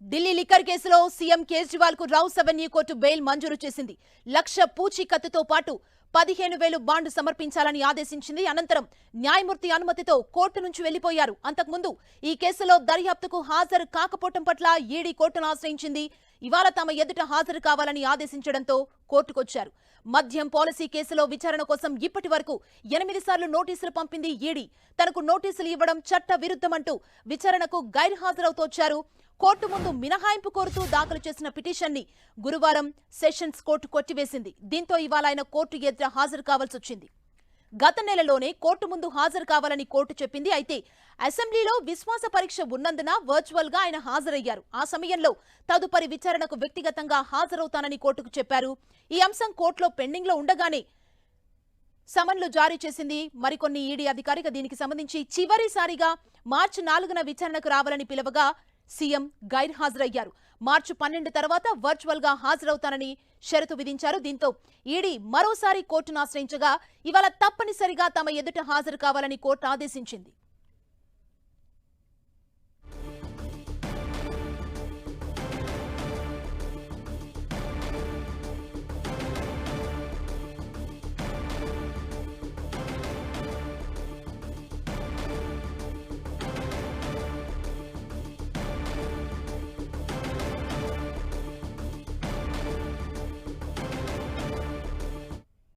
Delhi liquor కేసులో CM Kejriwal కు rows avenue court bail మంజూరు చేసింది. 1,00,000 పూచీకత్తుతో పాటు 15,000 బాండ్ సమర్పించాలని ఆదేశించింది. అనంతరం న్యాయమూర్తి అనుమతితో కోర్టు నుంచి వెళ్లిపోయారు. అంతకుముందు ఈ కేసులో దర్యాప్తుకు హాజరు కాకపోవటం పట్ల ఈడీ కోర్టును ఆశ్రయించింది. ఇవాళ తమ ఎదుట హాజరు కావాలని ఆదేశించడంతో కోర్టుకొచ్చారు. మద్యం పాలసీ కేసులో విచారణ కోసం ఇప్పటి వరకు 8 సార్లు నోటీసులు పంపింది ఈడీ. తనకు నోటీసులు ఇవ్వడం చట్ట విరుద్ధమంటూ విచారణకు గైర్హాజరవుతోచ్చారు. కోర్టు ముందు మినహాయింపు కోరుతూ దాఖలు చేసిన పిటిషన్ ని గురువారం సెషన్స్ కోర్టు కొట్టివేసింది. దీంతో ఇవాళ ఆయన కోర్టు ఎదుట హాజరు కావాల్సి వచ్చింది. గత నెలలోనే కోర్టు ముందు హాజరు కావాలని కోర్టు చెప్పింది. అయితే అసెంబ్లీలో విశ్వాస పరీక్ష ఉన్నందున వర్చువల్ గా ఆయన హాజరయ్యారు. ఆ సమయంలో తదుపరి విచారణకు వ్యక్తిగతంగా హాజరవుతానని కోర్టుకు చెప్పారు. ఈ అంశం కోర్టులో పెండింగ్ లో ఉండగానే సమన్లు జారీ చేసింది మరికొన్ని ఈడీ అధికారిక. దీనికి సంబంధించి చివరిసారిగా మార్చి 4న విచారణకు రావాలని పిలవగా సీఎం గైర్హాజరయ్యారు. మార్చి 12 తర్వాత వర్చువల్ గా హాజరవుతానని షరతు విధించారు. దీంతో ఈడీ మరోసారి కోర్టును ఆశ్రయించగా ఇవాళ తప్పనిసరిగా తమ ఎదుట హాజరు కావాలని కోర్టు ఆదేశించింది.